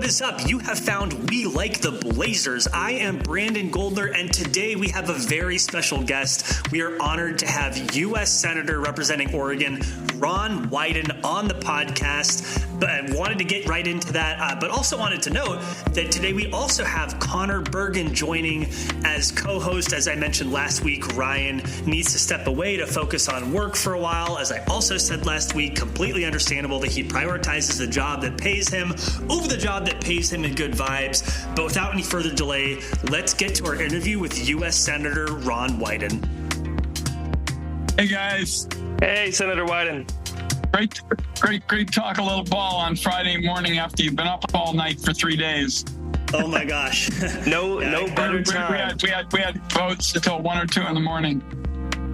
What is up? You have found We Like the Blazers. I am Brandon Goldner, and today we have a very special guest. We are honored to have U.S. Senator representing Oregon, Ron Wyden, on the podcast. But I wanted to get right into that, but also wanted to note that today we also have Conor Bergin joining as co-host. As I mentioned last week, Ryan needs to step away to focus on work for a while. As I also said last week, completely understandable that he prioritizes the job that pays him over the job that pays him in good vibes. But without any further delay, let's get to our interview with U.S. Senator Ron Wyden. Hey, guys. Hey, Senator Wyden. Great talk a little ball on Friday morning after you've been up all night for 3 days. Oh my gosh. No better time. We had votes until 1 or 2 in the morning.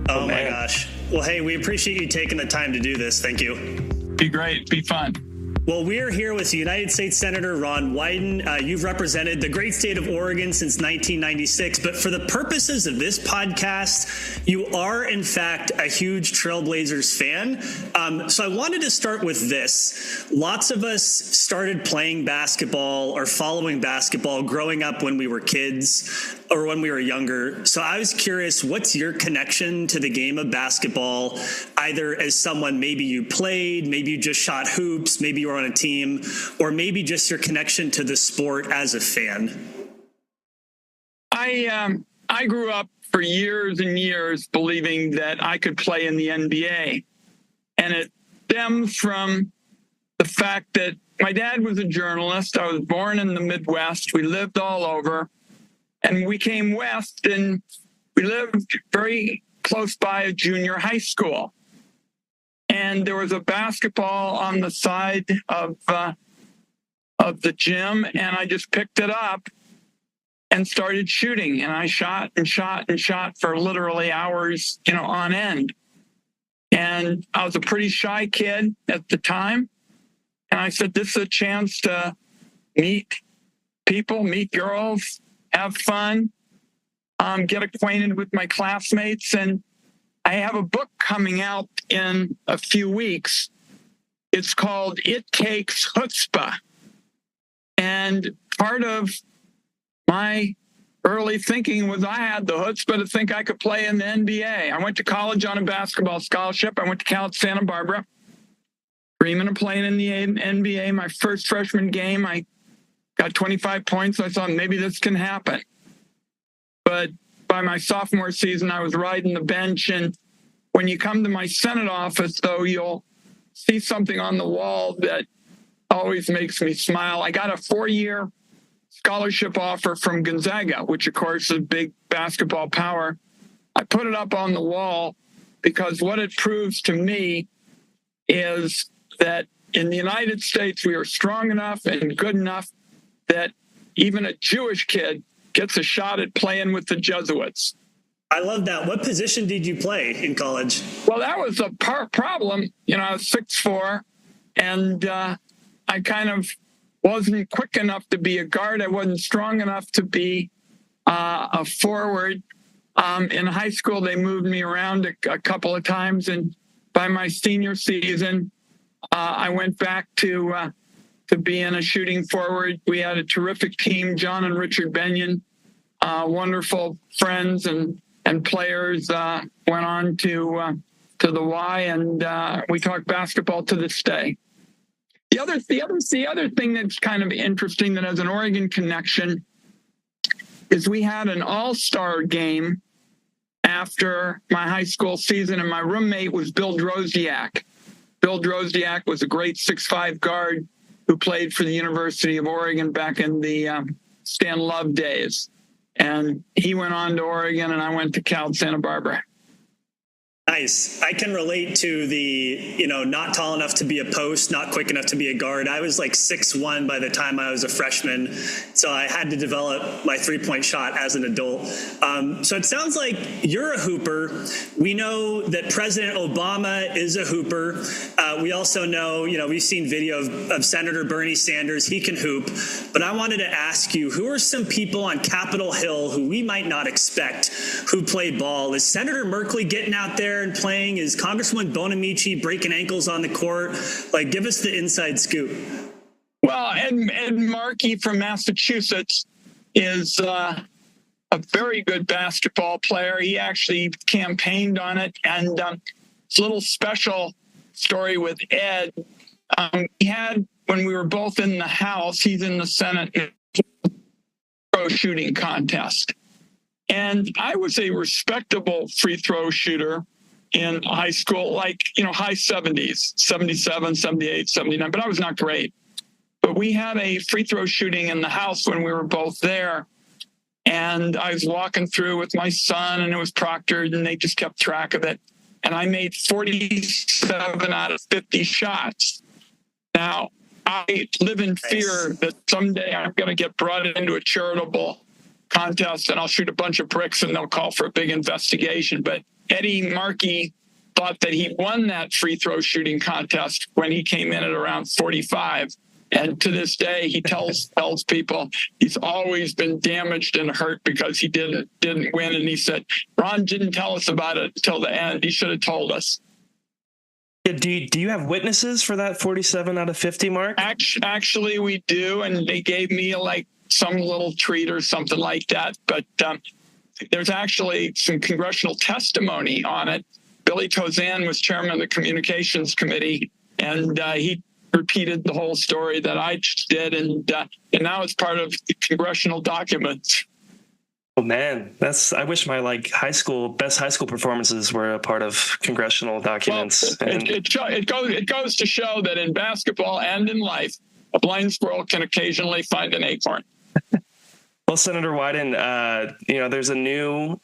Oh my gosh. Well, hey, we appreciate you taking the time to do this. Thank you. Be great. Be fun. Well, we're here with United States Senator Ron Wyden. You've represented the great state of Oregon since 1996, but for the purposes of this podcast, you are, in fact, a huge Trailblazers fan. So I wanted to start with this. Lots of us started playing basketball or following basketball growing up when we were kids or when we were younger. So I was curious, what's your connection to the game of basketball, either as someone maybe you played, maybe you just shot hoops, maybe you were on a team, or maybe just your connection to the sport as a fan? I grew up for years and years believing that I could play in the NBA. And it stems from the fact that my dad was a journalist. I was born in the Midwest. We lived all over. And we came west, and we lived very close by a junior high school. And there was a basketball on the side of the gym, and I just picked it up and started shooting. And I shot and shot and shot for literally hours, on end. And I was a pretty shy kid at the time. And I said, this is a chance to meet people, meet girls, have fun, get acquainted with my classmates. And I have a book coming out in a few weeks. It's called It Takes Chutzpah. And part of my early thinking was I had the chutzpah to think I could play in the NBA. I went to college on a basketball scholarship. I went to Cal Santa Barbara, dreaming of playing in the NBA. My first freshman game, I got 25 points. I thought maybe this can happen. But by my sophomore season, I was riding the bench. And when you come to my Senate office, though, you'll see something on the wall that always makes me smile. I got a 4-year scholarship offer from Gonzaga, which, of course, is a big basketball power. I put it up on the wall because what it proves to me is that in the United States, we are strong enough and good enough that even a Jewish kid gets a shot at playing with the Jesuits. I love that. What position did you play in college? Well, that was a problem. I was 6'4", and I kind of wasn't quick enough to be a guard. I wasn't strong enough to be a forward. In high school, they moved me around a couple of times, and by my senior season, I went back to being a shooting forward. We had a terrific team, John and Richard Benyon, wonderful friends and players, went on to the Y, and we talk basketball to this day. The other thing that's kind of interesting that has an Oregon connection is we had an all-star game after my high school season, and my roommate was Bill Drozdiak. Bill Drozdiak was a great 6'5" guard who played for the University of Oregon back in the Stan Love days. And he went on to Oregon, and I went to Cal Santa Barbara. Nice. I can relate to the, not tall enough to be a post, not quick enough to be a guard. I was like 6'1" by the time I was a freshman, so I had to develop my three-point shot as an adult. So it sounds like you're a hooper. We know that President Obama is a hooper. We also know, we've seen video of Senator Bernie Sanders. He can hoop. But I wanted to ask you, who are some people on Capitol Hill who we might not expect who play ball? Is Senator Merkley getting out there and playing? Is Congresswoman Bonamici breaking ankles on the court? Give us the inside scoop. Well, Ed Markey from Massachusetts is a very good basketball player. He actually campaigned on it. And it's a little special story with Ed. He had, when we were both in the House, he's in the Senate, throw shooting contest. And I was a respectable free throw shooter in high school, like, high 70s, 77, 78, 79, but I was not great. But we had a free throw shooting in the house when we were both there. And I was walking through with my son, and it was proctored, and they just kept track of it. And I made 47 out of 50 shots. Now, I live in fear that someday I'm going to get brought into a charitable contest and I'll shoot a bunch of bricks and they'll call for a big investigation. But Eddie Markey thought that he won that free throw shooting contest when he came in at around 45. And to this day, he tells people he's always been damaged and hurt because he didn't win. And he said, Ron didn't tell us about it until the end. He should have told us. Do you have witnesses for that 47 out of 50 mark? Actually, we do. And they gave me some little treat or something like that. But there's actually some congressional testimony on it. Billy Tozan was chairman of the Communications Committee, and he repeated the whole story that I just did, and now it's part of the congressional documents. Oh man, I wish my best high school performances were a part of congressional documents. Well, it goes to show that in basketball and in life, a blind squirrel can occasionally find an acorn. Well, Senator Wyden, there's a new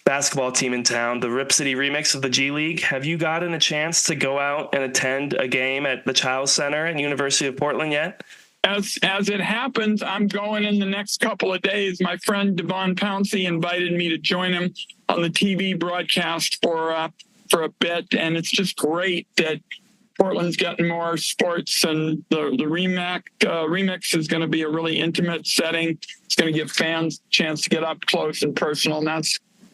basketball team in town, the Rip City Remix of the G League. Have you gotten a chance to go out and attend a game at the Child Center at University of Portland yet? As it happens, I'm going in the next couple of days. My friend Devon Pouncey invited me to join him on the TV broadcast for a bit, and it's just great that Portland's getting more sports, and the remix is going to be a really intimate setting. It's going to give fans a chance to get up close and personal, and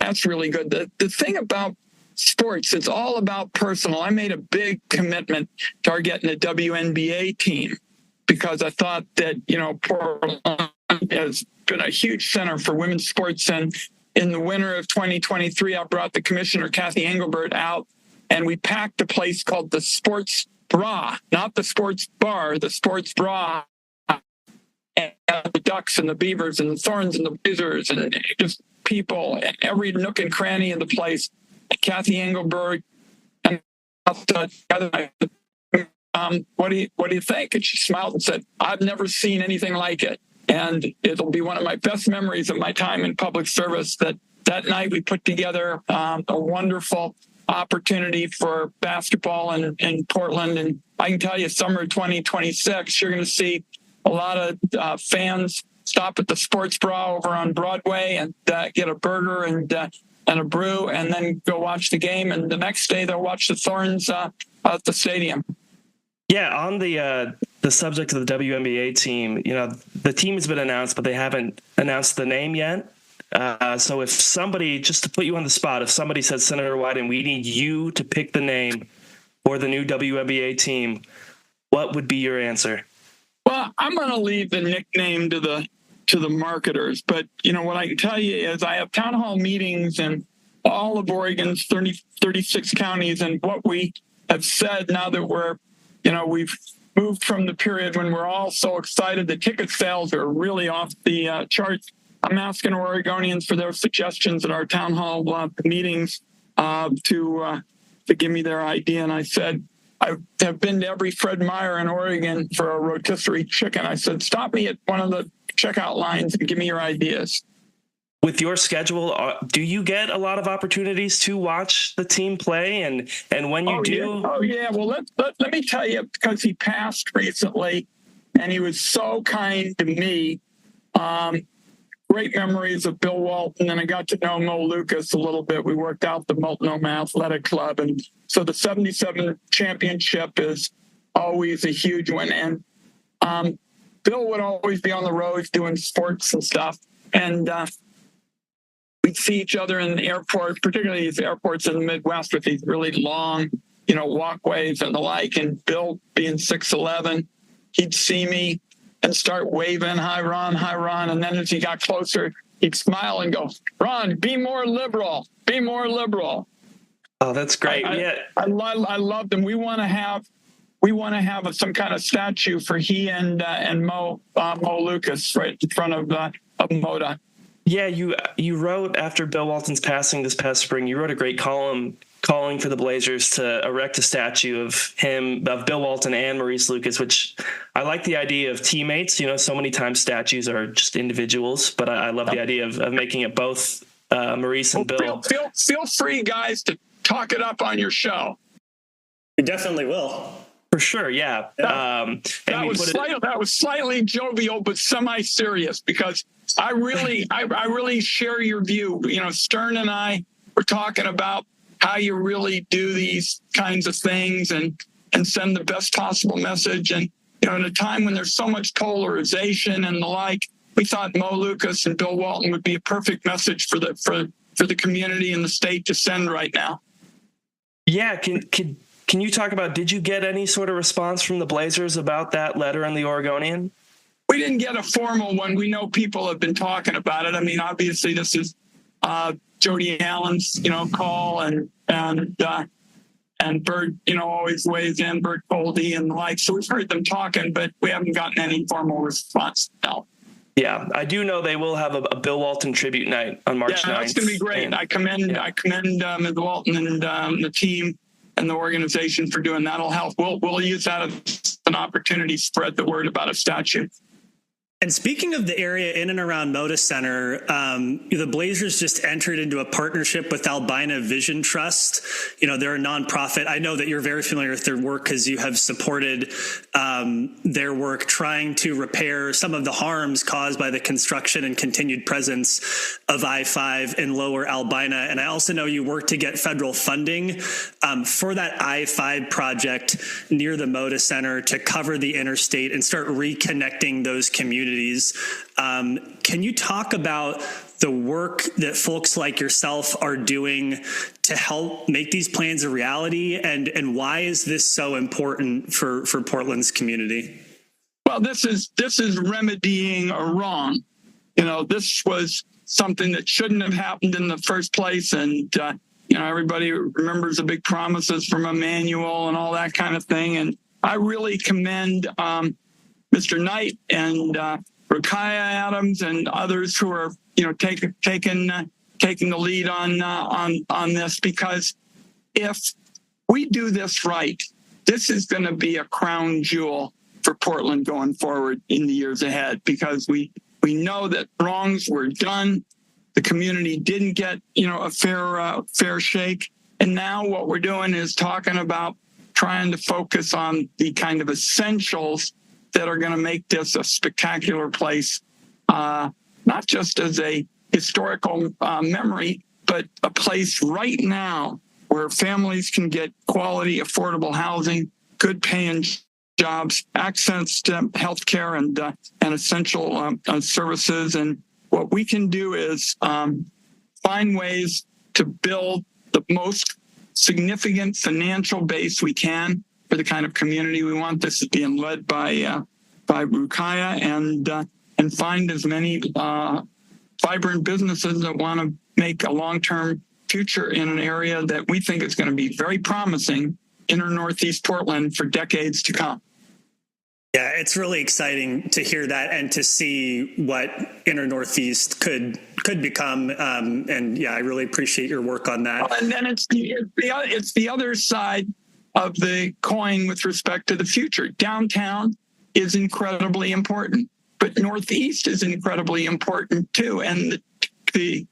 that's really good. The thing about sports, it's all about personal. I made a big commitment to getting a WNBA team because I thought that, Portland has been a huge center for women's sports. And in the winter of 2023, I brought the commissioner, Kathy Engelbert, out, and we packed a place called the Sports Bra, not the Sports Bar, the Sports Bra. And the Ducks and the Beavers and the Thorns and the Blazers and just people and every nook and cranny of the place. Kathy Engelbert and what do you think? And she smiled and said, I've never seen anything like it. And it'll be one of my best memories of my time in public service that night we put together a wonderful opportunity for basketball in Portland. And I can tell you, summer 2026, you're going to see a lot of fans stop at the Sports Bra over on Broadway and get a burger and a brew, and then go watch the game. And the next day they'll watch the Thorns at the stadium. Yeah, on the subject of the WNBA team, the team has been announced, but they haven't announced the name yet. So if somebody, just to put you on the spot, if somebody said, Senator Wyden, we need you to pick the name for the new WNBA team, what would be your answer? Well, I'm going to leave the nickname to the marketers. But, what I can tell you is I have town hall meetings in all of Oregon's 36 counties. And what we have said now that we've moved from the period when we're all so excited, the ticket sales are really off the charts. I'm asking Oregonians for their suggestions at our town hall meetings to give me their idea. And I said, I have been to every Fred Meyer in Oregon for a rotisserie chicken. I said, stop me at one of the checkout lines and give me your ideas. With your schedule, do you get a lot of opportunities to watch the team play? And when you do? Yeah. Oh, yeah. Well, let me tell you, because he passed recently and he was so kind to me. Great memories of Bill Walton, and I got to know Mo Lucas a little bit. We worked out the Multnomah Athletic Club, and so the 77 championship is always a huge one. And Bill would always be on the road doing sports and stuff, and we'd see each other in the airport, particularly these airports in the Midwest with these really long, walkways and the like. And Bill, being 6'11", he'd see me and start waving, hi, Ron, hi, Ron. And then as he got closer, he'd smile and go, Ron, be more liberal, be more liberal. Oh, that's great. I love them. We want to have some kind of statue for he and Mo Lucas right in front of Moda. Yeah, you wrote after Bill Walton's passing this past spring, you wrote a great column calling for the Blazers to erect a statue of Bill Walton and Maurice Lucas, which I like the idea of teammates. So many times statues are just individuals, but I love the idea of making it both Maurice and Bill. Feel free, guys, to talk it up on your show. We definitely will. For sure, yeah. That was slightly jovial, but semi-serious, because I really share your view. Stern and I were talking about how you really do these kinds of things and send the best possible message. And in a time when there's so much polarization and the like, we thought Mo Lucas and Bill Walton would be a perfect message for the community and the state to send right now. Yeah, can you talk about, did you get any sort of response from the Blazers about that letter in the Oregonian? We didn't get a formal one. We know people have been talking about it. I mean, obviously this is Jody Allen's, call and Bert, always weighs in, Bert Goldie and the like. So we've heard them talking, but we haven't gotten any formal response. No. Yeah, I do know they will have a Bill Walton tribute night on March 9th. Yeah, that's going to be great. And I commend Ms. Walton and the team and the organization for doing that. That'll help. We'll use that as an opportunity to spread the word about a statue. And speaking of the area in and around Moda Center, the Blazers just entered into a partnership with Albina Vision Trust. They're a nonprofit. I know that you're very familiar with their work because you have supported their work trying to repair some of the harms caused by the construction and continued presence of I-5 in Lower Albina. And I also know you worked to get federal funding for that I-5 project near the Moda Center to cover the interstate and start reconnecting those communities. Can you talk about the work that folks like yourself are doing to help make these plans a reality, and why is this so important for Portland's community? Well, this is remedying a wrong. This was something that shouldn't have happened in the first place, and everybody remembers the big promises from Emmanuel and all that kind of thing. And I really commend Mr. Knight and Rakaya Adams and others who are, taking the lead on this, because if we do this right, this is going to be a crown jewel for Portland going forward in the years ahead, because we know that wrongs were done. The community didn't get, a fair shake. And now what we're doing is talking about trying to focus on the kind of essentials that are going to make this a spectacular place, not just as a historical memory, but a place right now where families can get quality, affordable housing, good paying jobs, access to healthcare and essential services. And what we can do is find ways to build the most significant financial base we can for the kind of community we want. This is being led by Rukaya, and find as many vibrant businesses that want to make a long-term future in an area that we think is going to be very promising in or Northeast Portland for decades to come. Yeah, it's really exciting to hear that and to see what Inner Northeast could become. And yeah, I really appreciate your work on that. Well, and then it's the other side of the coin with respect to the future. Downtown is incredibly important, but Northeast is incredibly important too. And the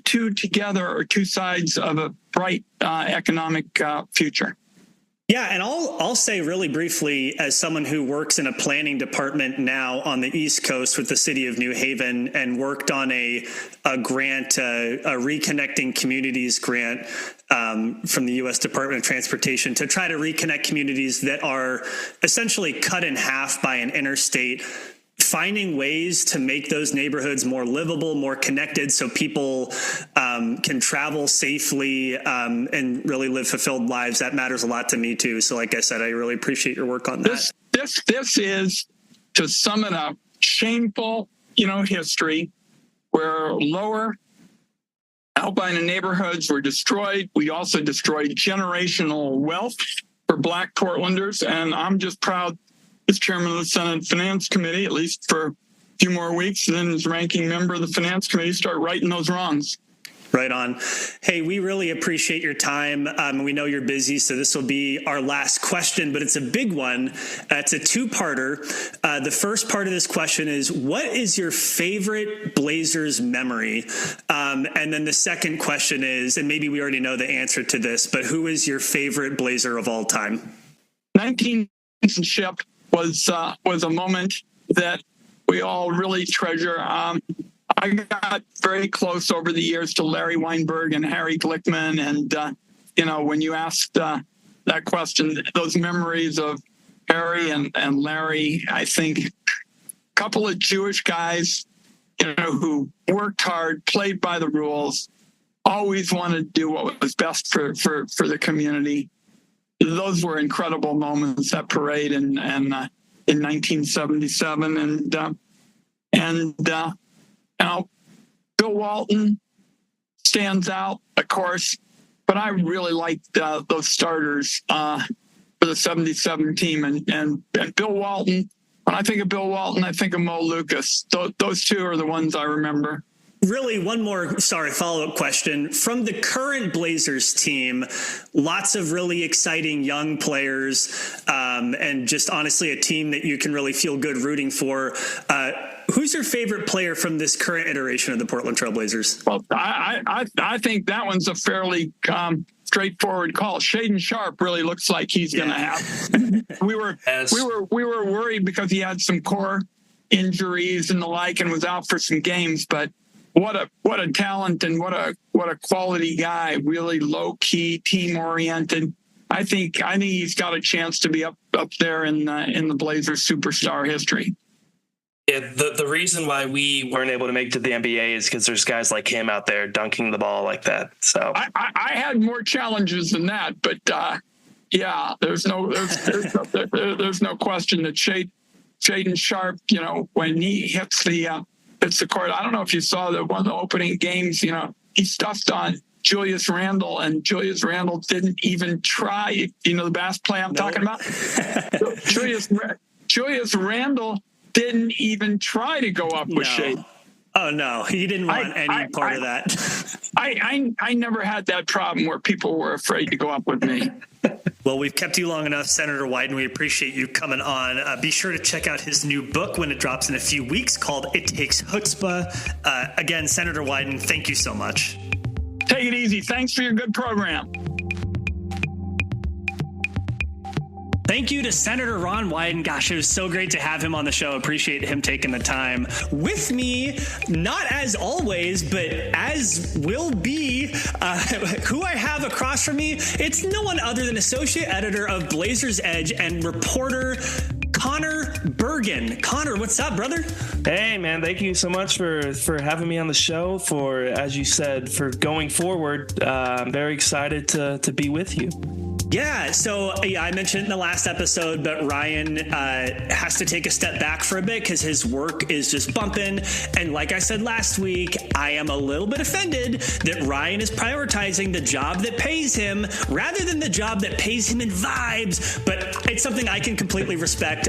two together are two sides of a bright economic future. Yeah, and I'll say really briefly, as someone who works in a planning department now on the East Coast with the city of New Haven and worked on a grant, a Reconnecting Communities grant from the U.S. Department of Transportation to try to reconnect communities that are essentially cut in half by an interstate, finding ways to make those neighborhoods more livable, more connected, so people can travel safely and really live fulfilled lives. That matters a lot to me too. So like I said, I really appreciate your work on that. this is, to sum it up, shameful, history where Lower Albina neighborhoods were destroyed. We also destroyed generational wealth for Black Portlanders. And I'm just proud as chairman of the Senate Finance Committee, at least for a few more weeks, and then as ranking member of the Finance Committee, start righting those wrongs. Right on. Hey, we really appreciate your time. We know you're busy, so this will be our last question, but it's a big one. It's a two-parter. The first part of this question is, what is your favorite Blazers memory? And then the second question is, and maybe we already know the answer to this, but who is your favorite Blazer of all time? 19 ship was a moment that we all really treasure. I got very close over the years to Larry Weinberg and Harry Glickman. And, when you asked that question, those memories of Harry and Larry, I think a couple of Jewish guys, who worked hard, played by the rules, always wanted to do what was best for the community. Those were incredible moments, that parade in 1977. Bill Walton stands out, of course, but I really liked those starters for the 77 team. And Bill Walton, when I think of Bill Walton, I think of Mo Lucas. Those two are the ones I remember. Really, one more, follow-up question. From the current Blazers team, lots of really exciting young players, and just honestly a team that you can really feel good rooting for. Who's your favorite player from this current iteration of the Portland Trail Blazers? Well, I think that one's a fairly straightforward call. Shaedon Sharpe really looks like he's going to have. We were worried because he had some core injuries and the like, and was out for some games. But what a talent and what a quality guy. Really low key, team oriented. I think he's got a chance to be up there in the Blazers superstar history. Yeah, the reason why we weren't able to make it to the NBA is because there's guys like him out there dunking the ball like that. So I had more challenges than that, but there's no question that Shaedon Sharpe, when he hits the court, I don't know if you saw one of the opening games, he stuffed on Julius Randle, and Julius Randle didn't even try. The bass play I'm talking about? Julius Randle didn't even try to go up with Shaedon. Oh, no, he didn't want any part of that. I never had that problem where people were afraid to go up with me. Well, we've kept you long enough, Senator Wyden. We appreciate you coming on. Be sure to check out his new book when it drops in a few weeks called It Takes Chutzpah. Again, Senator Wyden, thank you so much. Take it easy. Thanks for your good program. Thank you to Senator Ron Wyden. Gosh, it was so great to have him on the show. Appreciate him taking the time. With me, not as always, but as will be, who I have across from me, it's no one other than Associate Editor of Blazers Edge and reporter Conor Bergin. Conor, what's up, brother? Hey, man, thank you so much for having me on the show, for, as you said, for going forward. I'm very excited to be with you. Yeah, so I mentioned it in the last episode, but Ryan has to take a step back for a bit because his work is just bumping. And like I said last week, I am a little bit offended that Ryan is prioritizing the job that pays him rather than the job that pays him in vibes. But it's something I can completely respect.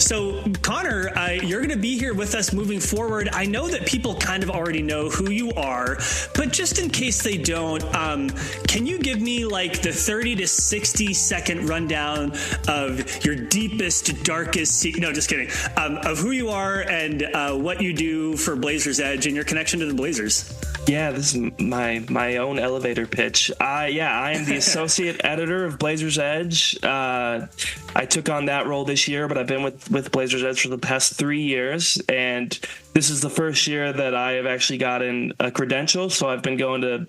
So Conor, you're going to be here with us moving forward. I know that people kind of already know who you are, but just in case they don't, can you give me like the 30 to 60-second rundown of your deepest, darkest no, just kidding, of who you are and what you do for Blazers Edge and your connection to the Blazers? Yeah, this is my own elevator pitch. I am the associate editor of Blazers Edge. I took on that role this year, but I've been with Blazers Edge for the past 3 years, and this is the first year that I have actually gotten a credential. So I've been going to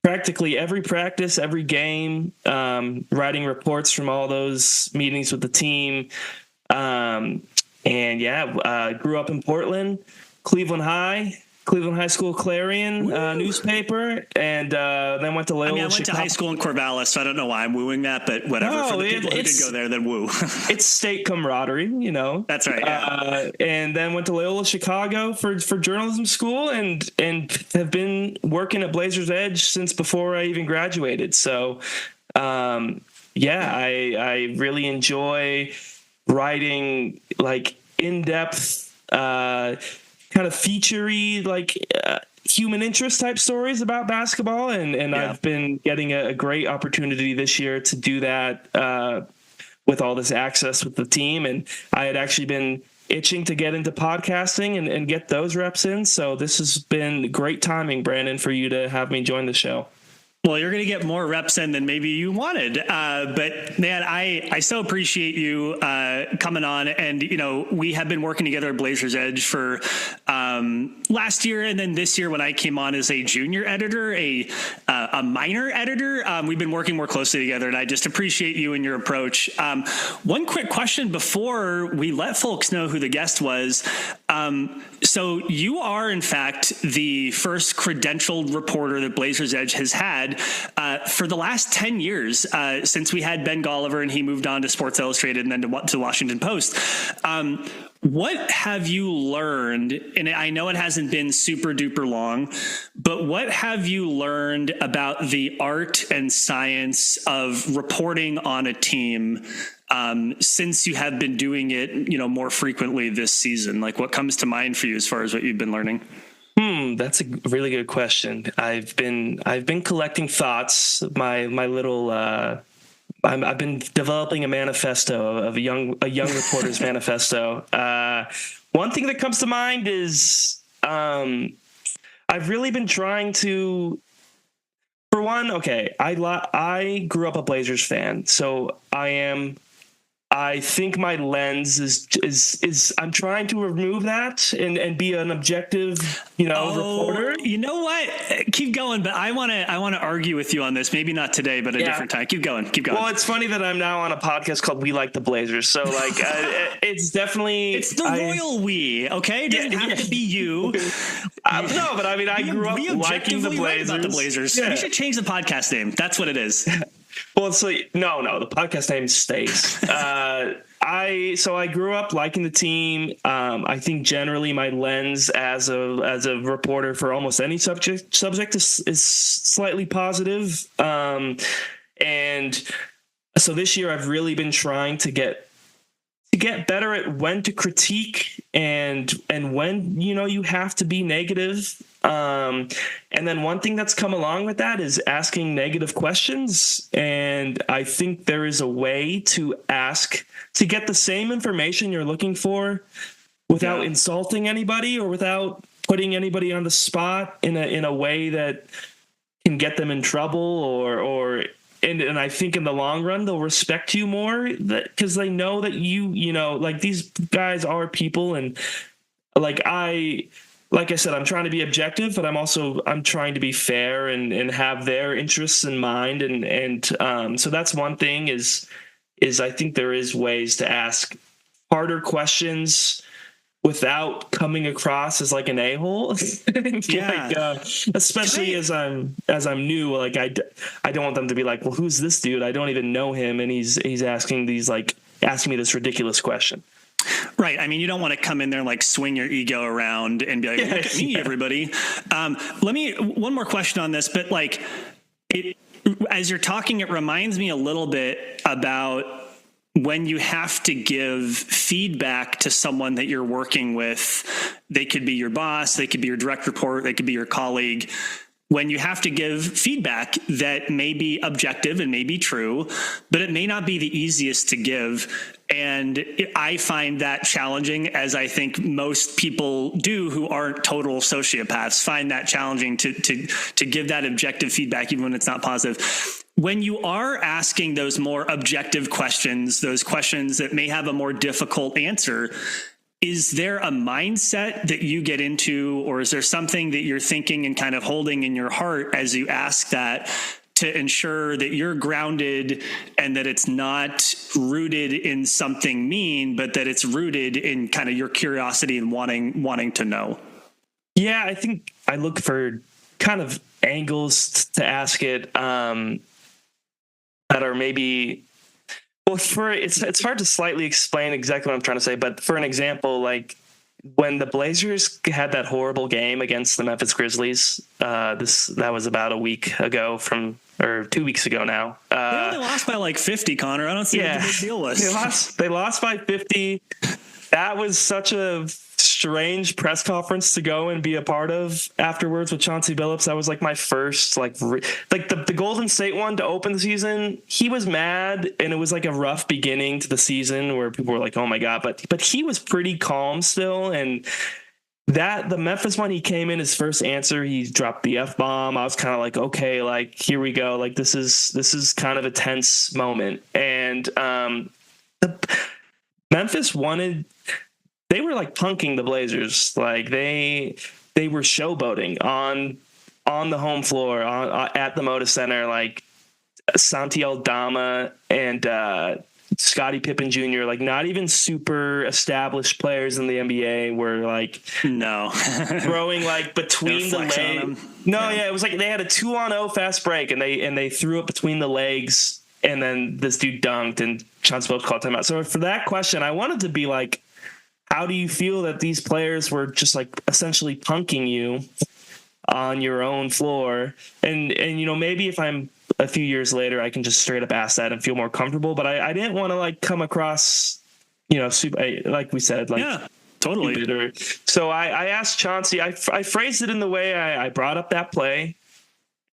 practically every practice, every game, writing reports from all those meetings with the team. Grew up in Portland, Cleveland High, Cleveland High School Clarion newspaper, and then went to Loyola. I mean, I went to high school in Corvallis, so I don't know why I'm wooing that, but whatever. No, for the people who did go there, then woo. It's state camaraderie, you know. That's right. Yeah. And then went to Loyola Chicago for journalism school, and have been working at Blazers Edge since before I even graduated. So, I really enjoy writing like in-depth, kind of feature-y, like human interest type stories about basketball. And I've been getting a great opportunity this year to do that with all this access with the team. And I had actually been itching to get into podcasting and get those reps in. So this has been great timing, Brandon, for you to have me join the show. Well, you're going to get more reps in than maybe you wanted. But man, I so appreciate you coming on. And, you know, we have been working together at Blazers Edge for last year. And then this year when I came on as a junior editor, a minor editor, we've been working more closely together. And I just appreciate you and your approach. One quick question before we let folks know who the guest was. So you are, in fact, the first credentialed reporter that Blazers Edge has had for the last 10 years since we had Ben Golliver and he moved on to Sports Illustrated and then to the Washington Post. What have you learned? And I know it hasn't been super duper long, but what have you learned about the art and science of reporting on a team since you have been doing it, you know, more frequently this season? Like, what comes to mind for you as far as what you've been learning? That's a really good question. I've been collecting thoughts. My little I've been developing a manifesto of a young reporter's manifesto. One thing that comes to mind is I've really been trying to. For one, okay, I grew up a Blazers fan, so I think my lens is I'm trying to remove that and be an objective, reporter. You know what? Keep going, but I want to argue with you on this. Maybe not today, but a different time. Keep going. Well, it's funny that I'm now on a podcast called We Like the Blazers. So like, it's definitely the royal we. Okay, it doesn't have to be you. No, but I mean, I grew up liking the Blazers. About the Blazers. Yeah. You should change the podcast name. That's what it is. Well, it's like no, the podcast name stays. I grew up liking the team. I think generally my lens as a reporter for almost any subject is slightly positive. And so this year I've really been trying to get better at when to critique and when, you have to be negative. And then one thing that's come along with that is asking negative questions. And I think there is a way to get the same information you're looking for without insulting anybody or without putting anybody on the spot in a way that can get them in trouble and I think in the long run, they'll respect you more because they know that like these guys are people. And like I said, I'm trying to be objective, but I'm trying to be fair and have their interests in mind. And so that's one thing is I think there is ways to ask harder questions without coming across as like an a-hole. Especially as I'm new, like I don't want them to be like, well, who's this dude? I don't even know him. And he's asking me this ridiculous question. Right. I mean, you don't want to come in there and like swing your ego around and be like, look at me, everybody. One more question on this, but like as you're talking, it reminds me a little bit about when you have to give feedback to someone that you're working with. They could be your boss, they could be your direct report, they could be your colleague. When you have to give feedback that may be objective and may be true, but it may not be the easiest to give. And I find that challenging, as I think most people do who aren't total sociopaths find that challenging to give that objective feedback, even when it's not positive. When you are asking those more objective questions, those questions that may have a more difficult answer, is there a mindset that you get into, or is there something that you're thinking and kind of holding in your heart as you ask that to ensure that you're grounded and that it's not rooted in something mean, but that it's rooted in kind of your curiosity and wanting to know? Yeah, I think I look for kind of angles to ask it that are maybe, well, it's hard to slightly explain exactly what I'm trying to say, but for an example, like when the Blazers had that horrible game against the Memphis Grizzlies, that was about a week ago or 2 weeks ago now. They only lost by like 50, Conor. I don't see what the big deal was. They lost by 50. That was such a strange press conference to go and be a part of afterwards with Chauncey Billups. That was like my first, like the Golden State one to open the season. He was mad, and it was like a rough beginning to the season where people were like, oh my God, but he was pretty calm still. And the Memphis one, he came in, his first answer, he dropped the F-bomb. I was kind of like, okay, like here we go. Like this is kind of a tense moment. And Memphis they were like punking the Blazers. Like they were showboating on the home floor at the Moda Center. Like Santi Aldama and Scottie Pippen Jr., like not even super established players in the NBA were like throwing like between the legs. Yeah, it was like they had a 2-on-0 fast break and they threw it between the legs, and then this dude dunked and Chauncey Billups called timeout. So for that question, I wanted to be like, how do you feel that these players were just like essentially punking you on your own floor? And you know, maybe if I'm a few years later, I can just straight up ask that and feel more comfortable. But I didn't want to like come across, you know, super, like we said, like, yeah, totally. So I asked Chauncey, I phrased it in the way I brought up that play.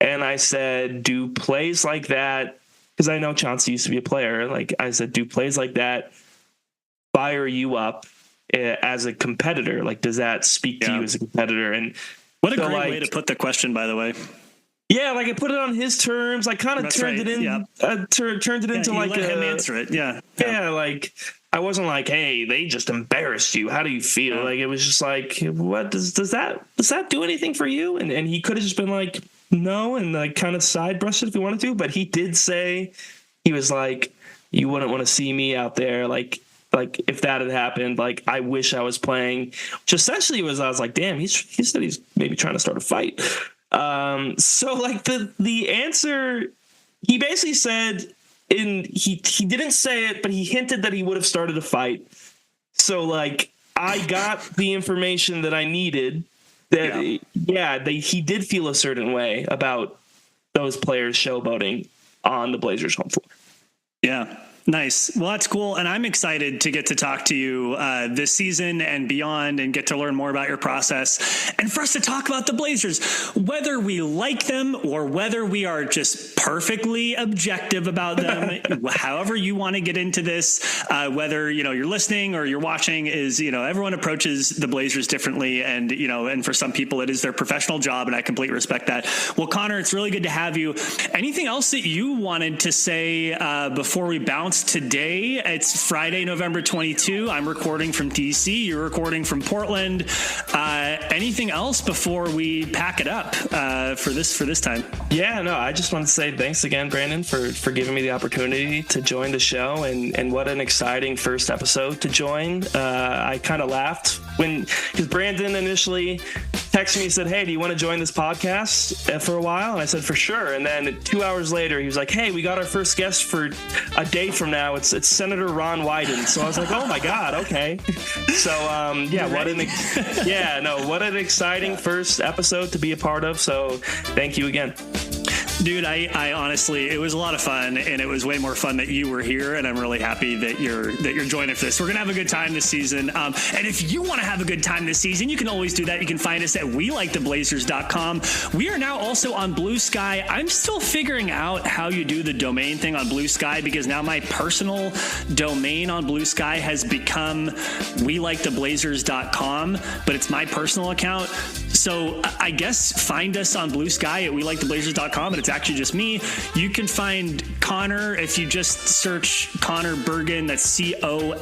And I said, do plays like that, because I know Chauncey used to be a player. Like I said, do plays like that fire you up as a competitor? Like, does that speak to you as a competitor? And what a great way to put the question, by the way. Yeah, like I put it on his terms. I kind of turned it in. Yeah. Turned it into like let him answer it. Yeah. Like I wasn't like, hey, they just embarrassed you. How do you feel? Like it was just like, what does that do anything for you? And he could have just been like, no, and like kind of side brushed it if he wanted to. But he did say, he was like, you wouldn't want to see me out there. Like if that had happened, like I wish I was playing. Which essentially I was like, damn, he said he's maybe trying to start a fight. So like the answer, he basically said, he didn't say it, but he hinted that he would have started a fight. So like I got the information that I needed, that he did feel a certain way about those players showboating on the Blazers home floor. Yeah. Nice. Well, that's cool. And I'm excited to get to talk to you this season and beyond and get to learn more about your process and for us to talk about the Blazers, whether we like them or whether we are just perfectly objective about them. However you want to get into this, whether, you know, you're listening or you're watching, is, you know, everyone approaches the Blazers differently. And, you know, and for some people it is their professional job, and I completely respect that. Well, Conor, it's really good to have you. Anything else that you wanted to say before we bounce today? It's Friday, November 22. I'm recording from DC. You're recording from Portland. Anything else before we pack it up for this time? Yeah, no, I just want to say thanks again, Brandon, for giving me the opportunity to join the show, and what an exciting first episode to join. I kind of laughed because Brandon initially texted me and said, hey, do you want to join this podcast for a while? And I said, for sure. And then 2 hours later, he was like, hey, we got our first guest for a day from now. It's Senator Ron Wyden. So I was like, oh my God, okay. So what an exciting first episode to be a part of. So thank you again. Dude, I honestly, it was a lot of fun, and it was way more fun that you were here, and I'm really happy that you're joining for this. We're gonna have a good time this season, and if you want to have a good time this season, you can always do that. You can find us at WeLikeTheBlazers.com. We are now also on BlueSky. I'm still figuring out how you do the domain thing on BlueSky, because now my personal domain on BlueSky has become WeLikeTheBlazers.com, but it's my personal account. So I guess find us on BlueSky at WeLikeTheBlazers.com, and it's actually just me. You can find Conor, if you just search Conor Bergin, that's CONORBERGIN,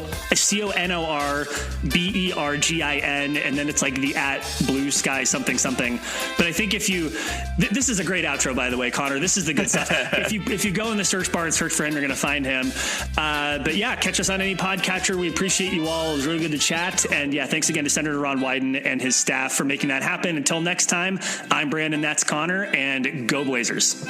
and then it's like the at BlueSky something. But I think if you, this is a great outro, by the way, Conor. This is the good stuff. If you go in the search bar and search for him, you're going to find him. But yeah, catch us on any podcatcher. We appreciate you all. It was really good to chat. And yeah, thanks again to Senator Ron Wyden and his staff for making that happen. Until next time, I'm Brandon, that's Conor, and go Blazers.